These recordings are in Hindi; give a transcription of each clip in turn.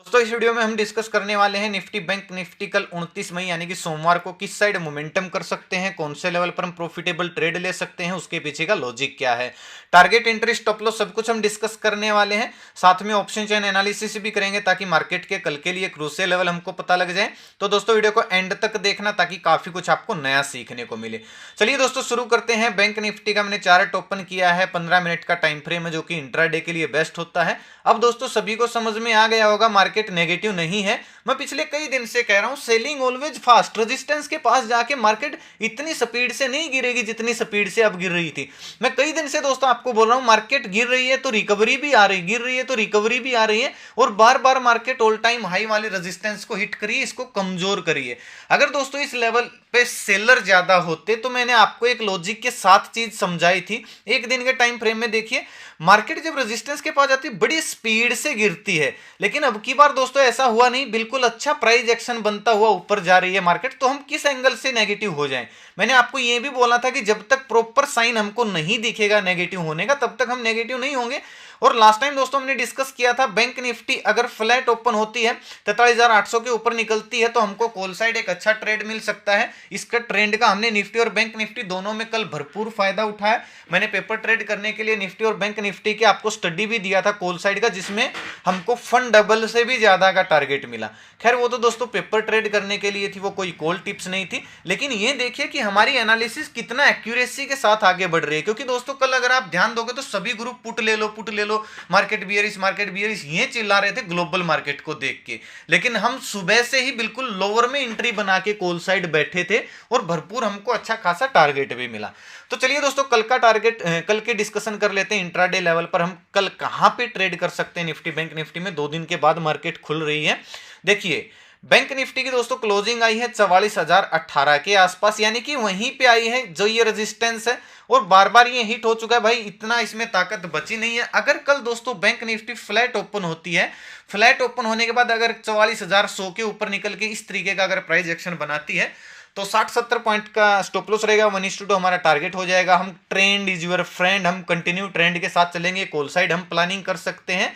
दोस्तों इस वीडियो में हम डिस्कस करने वाले हैं निफ्टी बैंक निफ्टी कल 29 मई यानी कि सोमवार को किस साइड मोमेंटम कर सकते हैं, कौन से लेवल पर हम प्रॉफिटेबल ट्रेड ले सकते हैं, उसके पीछे का लॉजिक क्या है, टारगेट एंट्री स्टॉप लॉस सब कुछ हम डिस्कस करने वाले हैं। साथ में ऑप्शन चेन एनालिसिस भी करेंगे ताकि मार्केट के कल के लिए क्रूशियल लेवल हमको पता लग जाए। तो दोस्तों वीडियो को एंड तक देखना ताकि काफी कुछ आपको नया सीखने को मिले। चलिए दोस्तों शुरू करते हैं। बैंक निफ्टी का मैंने चार्ट ओपन किया है, 15 मिनट का टाइम फ्रेम है जो कि इंट्राडे के लिए बेस्ट होता है। अब दोस्तों सभी को समझ में आ गया होगा मार्केट नेगेटिव नहीं है। मैं पिछले कई दिन से कह रहा हूं सेलिंग ऑलवेज फास्ट, रेजिस्टेंस के पास जाके मार्केट इतनी स्पीड से नहीं गिरेगी जितनी स्पीड से अब गिर रही थी। मैं कई दिन से दोस्तों आपको बोल रहा हूं मार्केट गिर रही है तो रिकवरी भी आ रही, गिर रही है तो रिकवरी भी आ रही है, और बार बार मार्केट ऑल टाइम हाई वाले रेजिस्टेंस को हिट करिए, इसको कमजोर करिए। अगर दोस्तों इस लेवल पे सेलर ज्यादा होते तो मैंने आपको एक लॉजिक के साथ चीज समझाई थी। एक दिन के टाइम फ्रेम में देखिए मार्केट जब रेजिस्टेंस के पास जाती है बड़ी स्पीड से गिरती है, लेकिन अब की बार दोस्तों ऐसा हुआ नहीं, बिल्कुल अच्छा प्राइस एक्शन बनता हुआ ऊपर जा रही है मार्केट। तो हम किस एंगल से नेगेटिव हो जाएं? मैंने आपको यह भी बोला था कि जब तक प्रॉपर साइन हमको नहीं दिखेगा नेगेटिव होने का तब तक हम नेगेटिव नहीं होंगे। और लास्ट टाइम दोस्तों हमने डिस्कस किया था बैंक निफ्टी अगर फ्लैट ओपन होती है 43,800 के ऊपर निकलती है तो हमको कॉल साइड एक अच्छा ट्रेड मिल सकता है। इसका ट्रेंड का हमने निफ्टी और बैंक निफ्टी दोनों में कल भरपूर फायदा उठाया। मैंने पेपर ट्रेड करने के लिए निफ्टी और बैंक निफ्टी के आपको स्टडी भी दिया था कॉल साइड का, जिसमें हमको फंड डबल से भी ज्यादा का टारगेट मिला। खैर वो तो दोस्तों पेपर ट्रेड करने के लिए थी, वो कोई कॉल टिप्स नहीं थी। लेकिन ये देखिए कि हमारी एनालिसिस कितना एक्यूरेसी के साथ आगे बढ़ रही है, क्योंकि दोस्तों कल अगर आप ध्यान दोगे तो सभी ग्रुप पुट ले लो, मार्केट बियरिश ये चिल्ला रहे थे ग्लोबल मार्केट को देख के। लेकिन हम सुबह से ही बिल्कुल लोअर में एंट्री बना के कॉल साइड बैठे थे और भरपूर हमको अच्छा खासा टारगेट भी मिला। तो चलिए दोस्तों कल का टारगेट कल के डिस्कशन कर लेते हैं। इंट्राडे लेवल पर हम कल कहां पे ट्रेड कर सकते हैं निफ्टी बैंक निफ्टी में, 2 दिन के बाद मार्केट खुल रही है। देखिए बैंक निफ्टी की दोस्तों क्लोजिंग आई है 44,018 के आसपास, यानी कि वहीं पे आई है जो ये रेजिस्टेंस है, और बार बार ये हिट हो चुका है भाई, इतना इसमें ताकत बची नहीं है। अगर कल दोस्तों बैंक निफ्टी फ्लैट ओपन होती है, फ्लैट ओपन होने के बाद अगर 44,100 के ऊपर निकल के इस तरीके का अगर प्राइस एक्शन बनाती है तो 60-70 पॉइंट का स्टॉप लॉस रहेगा, 1:2 हमारा टारगेट हो जाएगा। हम ट्रेंड इज योर फ्रेंड, हम कंटिन्यू ट्रेंड के साथ चलेंगे, कॉल साइड हम प्लानिंग कर सकते हैं।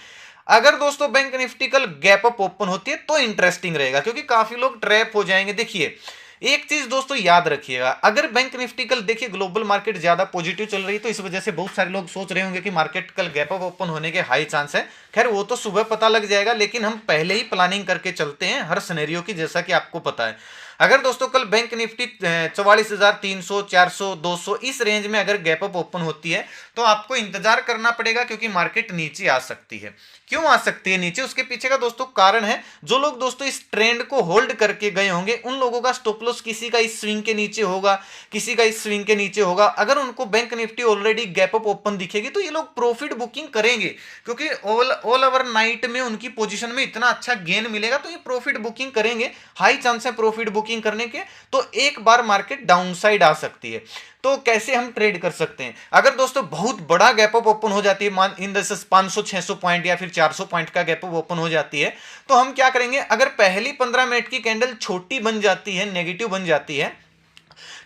अगर दोस्तों बैंक निफ्टी कल गैप अप ओपन होती है तो इंटरेस्टिंग रहेगा, क्योंकि काफी लोग ट्रैप हो जाएंगे। देखिए एक चीज दोस्तों याद रखिएगा, अगर बैंक निफ्टी कल देखिए ग्लोबल मार्केट ज्यादा पॉजिटिव चल रही है तो इस वजह से बहुत सारे लोग सोच रहे होंगे कि मार्केट कल गैप अप ओपन होने के हाई चांस है। खैर वो तो सुबह पता लग जाएगा, लेकिन हम पहले ही प्लानिंग करके चलते हैं हर सिनेरियो की, जैसा कि आपको पता है। अगर दोस्तों कल बैंक निफ्टी 44,300, 400, 200 इस रेंज में अगर गैप अप ओपन होती है तो आपको इंतजार करना पड़ेगा, क्योंकि मार्केट नीचे आ सकती है। क्यों आ सकती है नीचे, उसके पीछे का दोस्तों कारण है, जो लोग दोस्तों इस ट्रेंड को होल्ड करके गए होंगे उन लोगों का स्टॉप लॉस किसी का इस स्विंग के नीचे होगा, किसी का इस स्विंग के नीचे होगा। अगर उनको bank Nifty already gap up open दिखेगी तो ये लोग प्रॉफिट बुकिंग करेंगे, क्योंकि ऑल ओवर नाइट में उनकी पोजीशन में इतना अच्छा गेन मिलेगा तो ये प्रॉफिट बुकिंग करेंगे, हाई चांस है प्रॉफिट बुकिंग करने के। तो एक बार मार्केट डाउन साइड आ सकती है। तो कैसे हम ट्रेड कर सकते हैं? अगर दोस्तों बहुत बड़ा गैप अप ओपन हो जाती है, मान इन द 500-600 पॉइंट या फिर 400 पॉइंट का गैप अप ओपन हो जाती है, तो हम क्या करेंगे, अगर पहली 15 मिनट की कैंडल छोटी बन जाती है, नेगेटिव बन जाती है,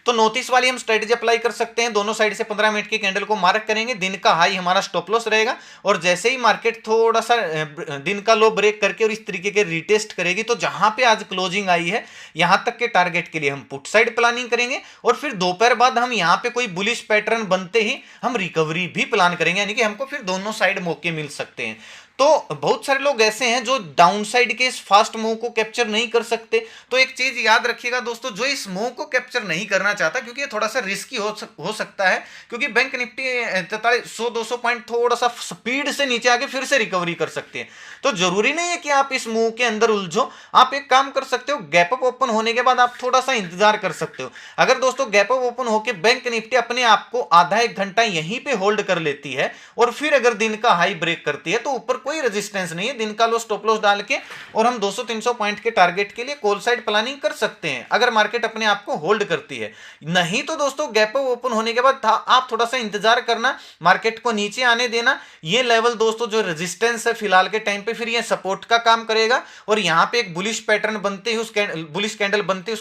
तो नोटिस वाली हम स्ट्रेटजी अप्लाई कर सकते हैं। दोनों साइड से 15 मिनट की कैंडल को मार्क करेंगे, दिन का हाई हमारा स्टॉप लॉस रहेगा, और जैसे ही मार्केट थोड़ा सा दिन का लो ब्रेक करके और इस तरीके के रिटेस्ट करेगी तो जहां पे आज क्लोजिंग आई है यहां तक के टारगेट के लिए हम पुट साइड प्लानिंग करेंगे, और फिर दोपहर बाद हम यहां पे कोई बुलिश पैटर्न बनते ही हम रिकवरी भी प्लान करेंगे, यानी कि हमको फिर दोनों साइड मौके मिल सकते हैं। तो बहुत सारे लोग ऐसे हैं जो डाउनसाइड के इस फास्ट मूव को कैप्चर नहीं कर सकते। तो एक चीज याद रखिएगा दोस्तों, जो इस मूव को कैप्चर नहीं करना चाहता, क्योंकि ये थोड़ा सा रिस्की हो सकता है, क्योंकि बैंक निफ्टी 100-200 पॉइंट थोड़ा सा स्पीड से नीचे आके फिर से रिकवरी कर सकते हैं। तो जरूरी नहीं है कि आप इस मूव के अंदर उलझो। आप एक काम कर सकते हो, गैप अप ओपन होने के बाद आप थोड़ा सा इंतजार कर सकते हो। अगर दोस्तों गैप अप ओपन होकर बैंक निफ्टी अपने आप को आधा एक घंटा यहीं पे होल्ड कर लेती है और फिर अगर दिन का हाई ब्रेक करती है तो ऊपर कोई रेजिस्टेंस नहीं है, दिन का लो स्टॉप लॉस डाल के और हम 200-300 पॉइंट के टारगेट के लिए कॉल साइड प्लानिंग कर सकते हैं, अगर मार्केट अपने आप को होल्ड करती है। नहीं तो दोस्तों गैप अप ओपन होने के बाद आप थोड़ा सा इंतजार करना, मार्केट को नीचे आने देना। ये लेवल दोस्तों जो रेजिस्टेंस है फिलहाल के टाइम पे फिर ये सपोर्ट का काम करेगा, और यहां पे एक बुलिश पैटर्न बनते ही बुलिश कैंडल बनते ही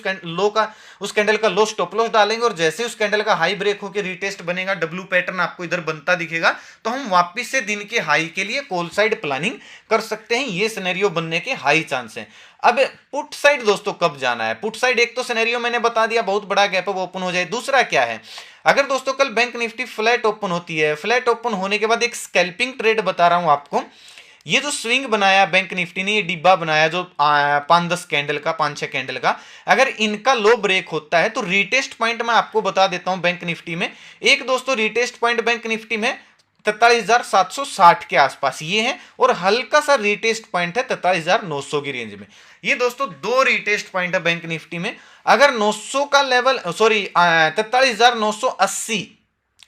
उस कैंडल का लो स्टॉप लॉस डालेंगे, और जैसे उस कैंडल का हाई ब्रेक होकर रिटेस्ट बनेगा, डब्ल्यू पैटर्न आपको इधर बनता दिखेगा, तो हम वापस से दिन के हाई के लिए कॉल साइड साइड प्लानिंग कर सकते हैं, ये सिनेरियो बनने के हाई चांस हैं। अब पुट साइड दोस्तों कब जाना है? पुट साइड एक तो सिनेरियो मैंने बता दिया, बहुत बड़ा गैप अप ओपन हो जाए। दूसरा क्या है, अगर दोस्तों कल बैंक निफ्टी फ्लैट ओपन होती है, फ्लैट ओपन होने के बाद एक स्कैल्पिंग ट्रेड बता रहा हूं आपको, ये जो स्विंग बनाया बैंक निफ्टी ने, ये डिब्बा बनाया जो 5-10 कैंडल का, 5-6 कैंडल का, अगर इनका लो ब्रेक होता है तो रीटेस्ट पॉइंट मैं आपको बता देता हूं बैंक निफ्टी में। एक दोस्तों रीटेस्ट पॉइंट बैंक निफ्टी में 43,760 के आसपास ये है, और हल्का सा रीटेस्ट पॉइंट है 43,900 की रेंज में। ये दोस्तों दो रीटेस्ट पॉइंट है बैंक निफ्टी में। अगर 900 का लेवल, सॉरी 43,980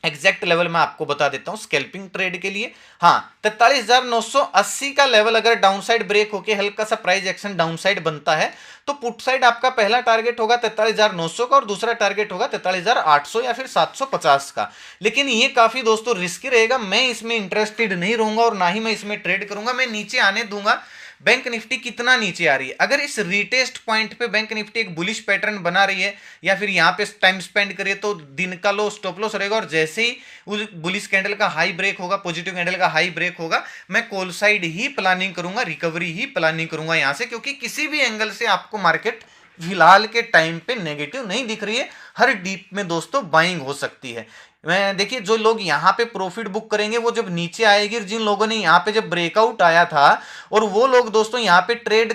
एग्जैक्ट लेवल मैं आपको बता देता हूं स्कैल्पिंग ट्रेड के लिए। हाँ, 43,980 का लेवल अगर डाउनसाइड ब्रेक होके हल्का सा प्राइस एक्शन डाउनसाइड बनता है तो पुट साइड आपका पहला टारगेट होगा 43,900 का, और दूसरा टारगेट होगा 43,800 या फिर 750 का। लेकिन ये काफी दोस्तों रिस्की रहेगा, मैं इसमें इंटरेस्टेड नहीं रहूंगा और ना ही मैं इसमें ट्रेड करूंगा। मैं नीचे आने दूंगा। बैंक निफ्टी कितना नीचे आ रही है, अगर इस रीटेस्ट पॉइंट पे बैंक निफ्टी एक बुलिश पैटर्न बना रही है या फिर यहां पे टाइम स्पेंड करिए तो दिन का लो स्टॉप लॉस रहेगा, और जैसे ही उस बुलिश कैंडल का हाई ब्रेक होगा, पॉजिटिव कैंडल का हाई ब्रेक होगा, मैं कॉल साइड ही प्लानिंग करूंगा, रिकवरी ही प्लानिंग करूंगा यहां से, क्योंकि किसी भी एंगल से आपको मार्केट फिलहाल के टाइम पे नेगेटिव नहीं दिख रही है। हर डीप में दोस्तों बाइंग हो सकती है। मैं देखिए, जो लोग यहाँ पे प्रॉफिट बुक करेंगे वो जब नीचे आएगी, जिन लोगों ने यहाँ पे जब ब्रेकआउट आया था और वो लोग दोस्तों यहाँ पे ट्रेड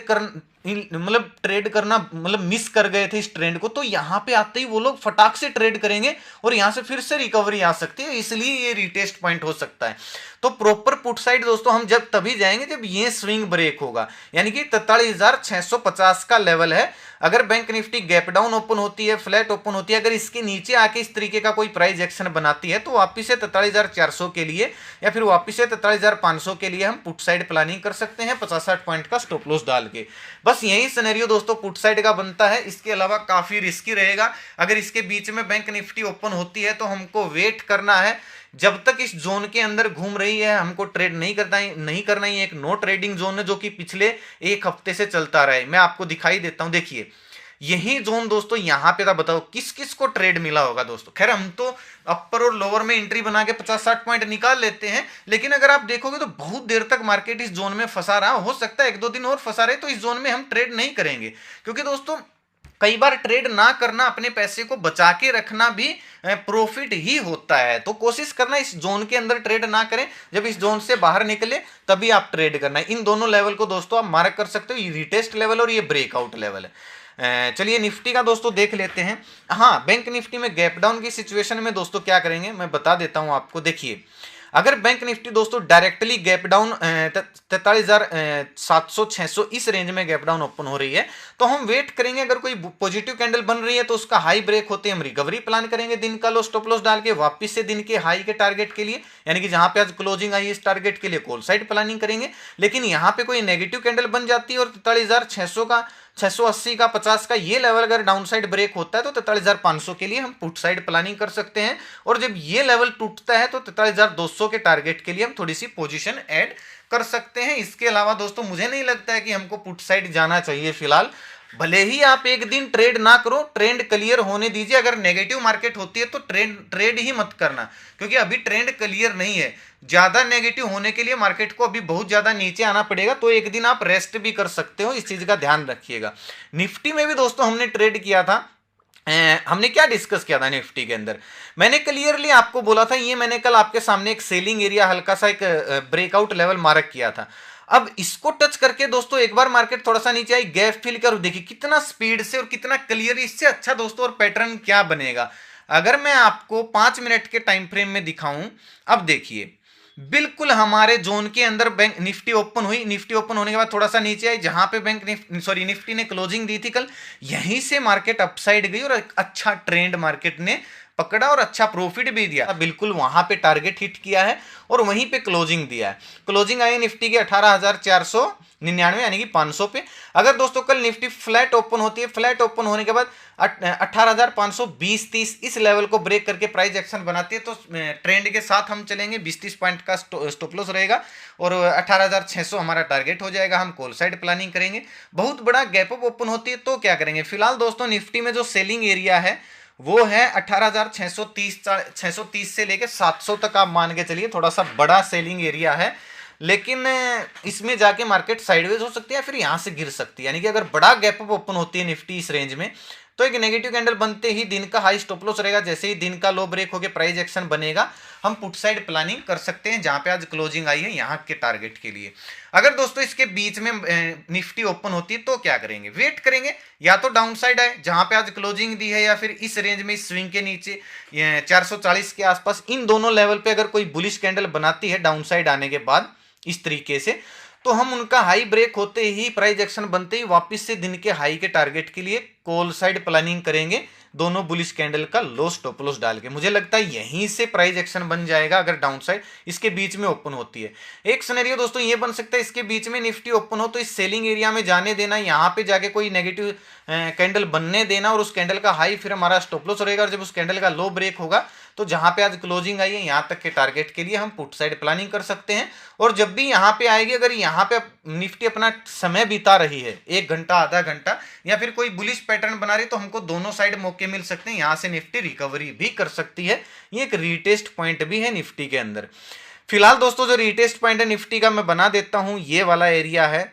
करना मिस कर गए थे इस ट्रेंड को, तो यहाँ पे आते ही वो लोग फटाक से ट्रेड करेंगे और यहाँ से फिर से रिकवरी आ सकती है, इसलिए ये रिटेस्ट पॉइंट हो सकता है। तो प्रॉपर पुट साइड दोस्तों हम जब तभी जाएंगे जब ये स्विंग ब्रेक होगा, यानी कि 43,650 का लेवल है। अगर bank Nifty gap down open होती है, फ्लैट ओपन होती है, अगर इसके नीचे आके इस तरीके का कोई प्राइस एक्शन बनाती है तो वापिस से 43,400 के लिए या फिर वापिस से 43,500 के लिए हम पुट साइड प्लानिंग कर सकते हैं 50-60 पॉइंट का स्टॉप लॉस डाल के। बस यही सिनेरियो दोस्तों पुट साइड का बनता है। इसके अलावा काफी रिस्की रहेगा। अगर इसके बीच में बैंक निफ्टी ओपन होती है तो हमको वेट करना है, जब तक इस जोन के अंदर घूम रही है हमको ट्रेड नहीं करना ही। एक नो ट्रेडिंग जोन है जो कि पिछले एक हफ्ते से चलता रहा है। मैं आपको दिखाई देता हूं, देखिए यही जोन दोस्तों यहां पे था। बताओ किस किस को ट्रेड मिला होगा दोस्तों। खैर हम तो अपर और लोअर में एंट्री बना के 50-60 पॉइंट निकाल लेते हैं, लेकिन अगर आप देखोगे तो बहुत देर तक मार्केट इस जोन में फंसा रहा। हो सकता है 1-2 दिन और फंसा रहे तो इस जोन में हम ट्रेड नहीं करेंगे, क्योंकि दोस्तों कई बार ट्रेड ना करना, अपने पैसे को बचा के रखना भी प्रॉफिट ही होता है। तो कोशिश करना इस जोन के अंदर ट्रेड ना करें, जब इस जोन से बाहर निकले तभी आप ट्रेड करना है। इन दोनों लेवल को दोस्तों आप मार्क कर सकते हो, ये रिटेस्ट लेवल और ये ब्रेकआउट लेवल है। चलिए निफ्टी का दोस्तों देख लेते हैं। हाँ, बैंक निफ्टी में गैप डाउन की सिचुएशन में दोस्तों क्या करेंगे मैं बता देता हूं आपको। देखिए अगर बैंक निफ्टी दोस्तों डायरेक्टली गैप डाउन 43,700-600 इस रेंज में गैप डाउन ओपन हो रही है तो हम वेट करेंगे। अगर कोई पॉजिटिव कैंडल बन रही है तो उसका हाई ब्रेक होते हम रिकवरी प्लान करेंगे, दिन का लो स्टॉप लॉस डाल के वापस से दिन के हाई के टारगेट के लिए, यानी कि जहां पे आज क्लोजिंग आई इस टारगेट के लिए कॉल साइड प्लानिंग करेंगे। लेकिन यहां पे कोई नेगेटिव कैंडल बन जाती है और 43,600 का, 680 का, 50 का ये लेवल अगर डाउन साइड ब्रेक होता है तो 43,500 के लिए हम पुट साइड प्लानिंग कर सकते हैं। और जब ये लेवल टूटता है तो 43,200 के टारगेट के लिए हम थोड़ी सी पोजीशन ऐड कर सकते हैं। इसके अलावा दोस्तों मुझे नहीं लगता है कि हमको पुट साइड जाना चाहिए फिलहाल। भले ही आप एक दिन ट्रेड ना करो, ट्रेंड क्लियर होने दीजिए। अगर नेगेटिव मार्केट होती है तो ट्रेड ही मत करना, क्योंकि अभी ट्रेंड क्लियर नहीं है। ज्यादा नेगेटिव होने के लिए मार्केट को अभी बहुत ज्यादा नीचे आना पड़ेगा, तो एक दिन आप रेस्ट भी कर सकते हो, इस चीज का ध्यान रखिएगा। निफ्टी में भी दोस्तों हमने ट्रेड किया था। हमने क्या डिस्कस किया था निफ्टी के अंदर, मैंने क्लियरली आपको बोला था, ये मैंने कल आपके सामने एक सेलिंग एरिया हल्का सा एक ब्रेकआउट लेवल मार्क किया था। अब इसको टच करके दोस्तों एक बार मार्केट थोड़ा सा नीचे आई, गैप फिल कर, देखिए कितना स्पीड से और कितना क्लियर, इससे अच्छा दोस्तों और पैटर्न क्या बनेगा। अगर मैं आपको 5 मिनट के टाइम फ्रेम में दिखाऊं, अब देखिए बिल्कुल हमारे जोन के अंदर बैंक निफ्टी ओपन हुई। निफ्टी ओपन होने के बाद थोड़ा सा नीचे आई, जहां पे निफ्टी ने क्लोजिंग दी थी कल, यहीं से मार्केट अपसाइड गई और एक अच्छा ट्रेंड मार्केट ने पकड़ा और अच्छा प्रॉफिट भी दिया। बिल्कुल वहां पे टारगेट हिट किया है और वहीं पे क्लोजिंग दिया है। क्लोजिंग आई निफ्टी की 18,499 यानी कि 500 पे। अगर दोस्तों कल निफ्टी फ्लैट ओपन होती है, फ्लैट ओपन होने के बाद 18,520-30 इस लेवल को ब्रेक करके प्राइस एक्शन बनाती है तो ट्रेंड के साथ हम चलेंगे। 20-30 पॉइंट का स्टॉप लॉस रहेगा और 18,600 हमारा टारगेट हो जाएगा। हम कॉल साइड प्लानिंग करेंगे। बहुत बड़ा गैप अप ओपन होती है तो क्या करेंगे, फिलहाल दोस्तों निफ्टी में जो सेलिंग एरिया है वो है 18,630 से लेके 700 तक आप मान के चलिए, थोड़ा सा बड़ा सेलिंग एरिया है। लेकिन इसमें जाके मार्केट साइडवेज हो सकती है या फिर यहाँ से गिर सकती है। यानी कि अगर बड़ा गैप अप ओपन होती है निफ्टी इस रेंज में, तो एक नेगेटिव कैंडल बनते ही दिन का हाई स्टॉप लॉस रहेगा। जैसे ही दिन का लो ब्रेक होकर प्राइस एक्शन बनेगा, हम पुट साइड प्लानिंग कर सकते हैं जहां पे आज क्लोजिंग आई है यहाँ के टारगेट के लिए। अगर दोस्तों इसके बीच में निफ्टी ओपन होती है तो क्या करेंगे, वेट करेंगे, या तो डाउन साइड आए जहां पे आज क्लोजिंग दी है, या फिर इस रेंज में इस स्विंग के नीचे 440 के आसपास इन दोनों लेवल पे अगर कोई बुलिश कैंडल बनाती है डाउन साइड आने के बाद इस तरीके से, तो हम उनका हाई ब्रेक होते ही प्राइस एक्शन बनते ही वापस से दिन के हाई के टारगेट के लिए कॉल साइड प्लानिंग करेंगे, दोनों बुलिश कैंडल का लो स्टॉप लॉस डाल के। मुझे लगता है यहीं से प्राइस एक्शन बन जाएगा अगर डाउन साइड इसके बीच में ओपन होती है। एक सिनेरियो दोस्तों ये बन सकता है, इसके बीच में निफ्टी ओपन हो तो इस सेलिंग एरिया में जाने देना, यहाँ पे जाके कोई नेगेटिव कैंडल बनने देना और उस कैंडल का हाई फिर हमारा स्टॉप लॉस रहेगा, और जब उस कैंडल का लो ब्रेक होगा तो जहां पे आज क्लोजिंग आई है यहाँ तक के टारगेट के लिए हम पुट साइड प्लानिंग कर सकते हैं। और जब भी यहाँ पे आएगी, अगर यहाँ पे निफ्टी अपना समय बिता रही है 1 घंटा आधा घंटा या फिर कोई बुलिश पैटर्न बना रही, तो हमको दोनों साइड मौके मिल सकते हैं, यहाँ से निफ्टी रिकवरी भी कर सकती है। ये एक रीटेस्ट पॉइंट भी है निफ्टी के अंदर। फिलहाल दोस्तों जो रीटेस्ट पॉइंट है निफ्टी का मैं बना देता हूं, ये वाला एरिया है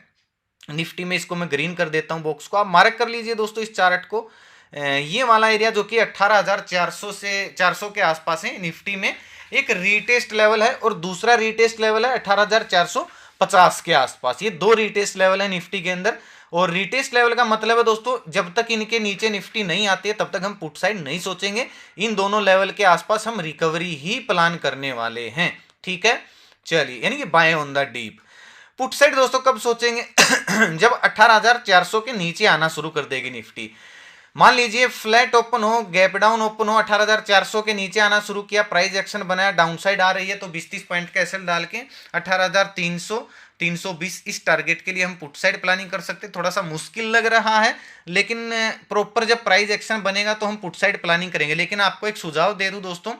निफ्टी में, इसको मैं ग्रीन कर देता हूं बॉक्स को, आप मार्क कर लीजिए दोस्तों इस चार्ट को। ये वाला एरिया जो कि 18,400 से 400 के आसपास है निफ्टी में, एक रीटेस्ट लेवल है, और दूसरा रीटेस्ट लेवल है 18,450 के आसपास। ये दो रीटेस्ट लेवल है निफ्टी के अंदर। और रीटेस्ट लेवल का मतलब है दोस्तों, जब तक इनके नीचे निफ्टी नहीं आती है तब तक हम पुट साइड नहीं सोचेंगे, इन दोनों लेवल के आसपास हम रिकवरी ही प्लान करने वाले हैं। ठीक है, चलिए, यानी कि buy on the dip. Put side दोस्तों कब सोचेंगे जब 18,400 के नीचे आना शुरू कर देगी निफ्टी। मान लीजिए फ्लैट ओपन हो, गैप डाउन ओपन हो, 18,400 के नीचे आना शुरू किया, प्राइस एक्शन बनाया, डाउन साइड आ रही है, तो 20-30 पॉइंट का एसएल डाल के 18,300 320 इस टारगेट के लिए हम पुट साइड प्लानिंग कर सकते हैं। थोड़ा सा मुश्किल लग रहा है, लेकिन प्रॉपर जब प्राइस एक्शन बनेगा तो हम पुट साइड प्लानिंग करेंगे। लेकिन आपको एक सुझाव दे दूं दोस्तों,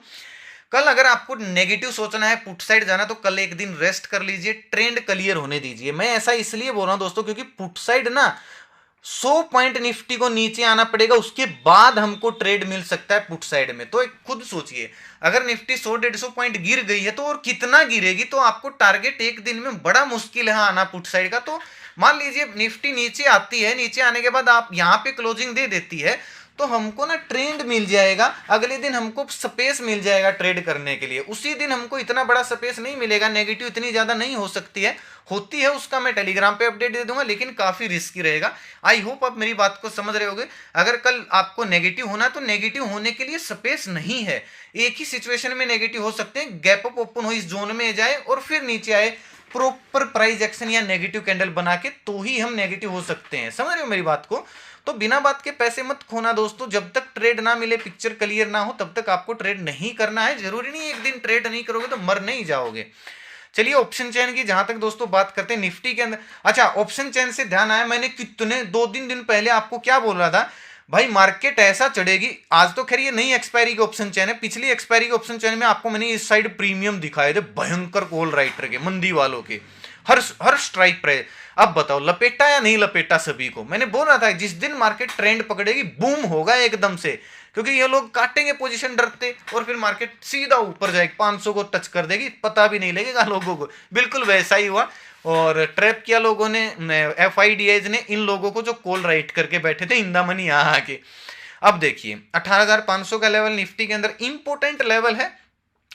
कल अगर आपको नेगेटिव सोचना है, पुट साइड जाना, तो कल एक दिन रेस्ट कर लीजिए, ट्रेंड क्लियर होने दीजिए। मैं ऐसा इसलिए बोल रहा हूं दोस्तों क्योंकि पुट साइड ना 100 पॉइंट निफ्टी को नीचे आना पड़ेगा, उसके बाद हमको ट्रेड मिल सकता है पुट साइड में। तो एक खुद सोचिए, अगर निफ्टी 100-150 पॉइंट गिर गई है तो और कितना गिरेगी, तो आपको टारगेट एक दिन में बड़ा मुश्किल है आना पुट साइड का। तो मान लीजिए निफ्टी नीचे आती है, नीचे आने के बाद आप यहां पे क्लोजिंग दे देती है, तो हमको ना ट्रेंड मिल जाएगा, अगले दिन हमको स्पेस मिल जाएगा ट्रेड करने के लिए। उसी दिन हमको इतना बड़ा स्पेस नहीं मिलेगा, नेगेटिव इतनी ज्यादा नहीं हो सकती है, होती है, उसका मैं टेलीग्राम पे अपडेट दे दूंगा, लेकिन काफी रिस्की रहेगा। आई होप आप मेरी बात को समझ रहे होगे। अगर कल आपको नेगेटिव होना है तो नेगेटिव होने के लिए स्पेस नहीं है, एक ही सिचुएशन में नेगेटिव हो सकते हैं, गैप अप ओपन हो, इस जोन में जाए और फिर नीचे आए, प्रॉपर प्राइस एक्शन या नेगेटिव कैंडल बना के, तो ही हम नेगेटिव हो सकते हैं। समझ रहे हो मेरी बात को? तो बिना बात के पैसे मत खोना दोस्तों, जब तक ट्रेड ना मिले, पिक्चर क्लियर ना हो, तब तक आपको ट्रेड नहीं करना है। जरूरी नहीं एक दिन ट्रेड नहीं करोगे तो मर नहीं जाओगे। चलिए ऑप्शन चेन की जहां तक दोस्तों बात करते हैं निफ्टी के अंदर। अच्छा, ऑप्शन चेन से ध्यान आया, मैंने कितने 2-3 दिन पहले आपको क्या बोल रहा था, भाई मार्केट ऐसा चढ़ेगी। आज तो खैर ये नई एक्सपायरी के ऑप्शन चेन है, पिछली एक्सपायरी के ऑप्शन चेन में आपको मैंने इस साइड प्रीमियम दिखाए थे भयंकर कॉल राइटर के, मंदी वालों के, हर स्ट्राइक प्राइस। अब बताओ लपेटा या नहीं लपेटा सभी को। मैंने बोल रहा था जिस दिन मार्केट ट्रेंड पकड़ेगी बूम होगा एकदम से, क्योंकि ये लोग काटेंगे पोजीशन डरते, और फिर मार्केट सीधा ऊपर जाएगी, 500 को टच कर देगी, पता भी नहीं लगेगा लोगों को। बिल्कुल वैसा ही हुआ, और ट्रैप किया लोगों ने, FIDIs ने इन लोगों को जो कॉल राइट करके बैठे थे इन द मनी यहाँ आके। अब देखिए 18,500 का लेवल निफ्टी के अंदर इंपोर्टेंट लेवल है।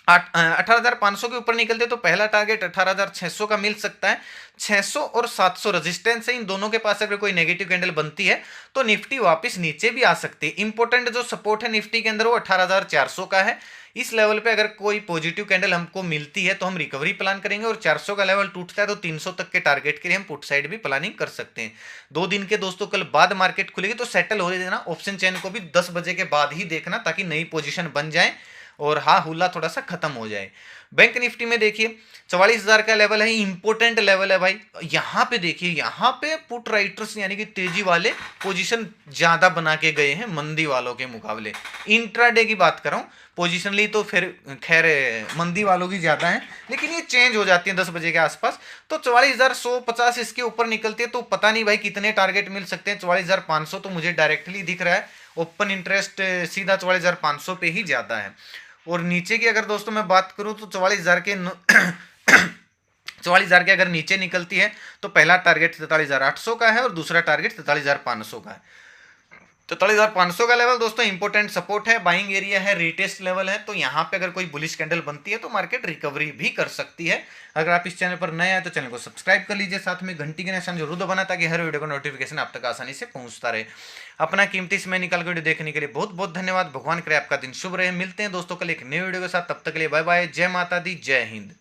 18,500 के ऊपर निकलते तो पहला टारगेट 18,600 का मिल सकता है। 600 और 700 रेजिस्टेंस है, इन दोनों के पास अगर कोई नेगेटिव कैंडल बनती है तो निफ्टी वापस नीचे भी आ सकती है। इंपोर्टेंट जो सपोर्ट है निफ्टी के अंदर वो 18,400 का है। इस लेवल पे अगर कोई पॉजिटिव कैंडल हमको मिलती है तो हम रिकवरी प्लान करेंगे, और 400 का लेवल टूटता है तो 300 तक के टारगेट के लिए हम पुट साइड भी प्लानिंग कर सकते हैं। 2 दिन के दोस्तों कल बाद मार्केट खुलेगी तो सेटल हो देना, ऑप्शन चेन को भी 10 बजे के बाद ही देखना, ताकि नई पोजीशन बन जाए और हा हुल्ला थोड़ा सा खत्म हो जाए। बैंक निफ्टी में देखिए 44,000 का लेवल है, इंपोर्टेंट लेवल है भाई। यहाँ पे देखिए, यहाँ पे पुट राइटर्स यानी कि तेजी वाले पोजीशन ज्यादा बना के गए हैं मंदी वालों के मुकाबले। इंट्राडे की बात कर रहा हूँ, पोजिशनली तो फिर खैर मंदी वालों की ज्यादा है, लेकिन ये चेंज हो जाती है 10 बजे के आसपास। तो 44,150 इसके ऊपर निकलती है तो पता नहीं भाई कितने टारगेट मिल सकते हैं। 44,500 तो मुझे डायरेक्टली दिख रहा है, ओपन इंटरेस्ट सीधा 44,500 पे ही ज्यादा है। और नीचे की अगर दोस्तों मैं बात करूं तो 44,000 के 44,000 के अगर नीचे निकलती है तो पहला टारगेट 43,800 का है और दूसरा टारगेट 43,500 का है। 43,500 का लेवल दोस्तों इंपॉर्टेंट सपोर्ट है, बाइंग एरिया है, रीटेस्ट लेवल है। तो यहाँ पे अगर कोई बुलिश कैंडल बनती है तो मार्केट रिकवरी भी कर सकती है। अगर आप इस चैनल पर नए आए तो चैनल को सब्सक्राइब कर लीजिए, साथ में घंटी के निशान जरूर दबाना ताकि हर वीडियो का नोटिफिकेशन आप तक आसानी से पहुंचता रहे। अपना कीमती समय निकाल कर वीडियो देखने के लिए बहुत बहुत धन्यवाद। भगवान करे आपका दिन शुभ रहे। मिलते हैं दोस्तों कल एक नए वीडियो के साथ, तब तक के लिए बाय बाय। जय माता दी, जय हिंद।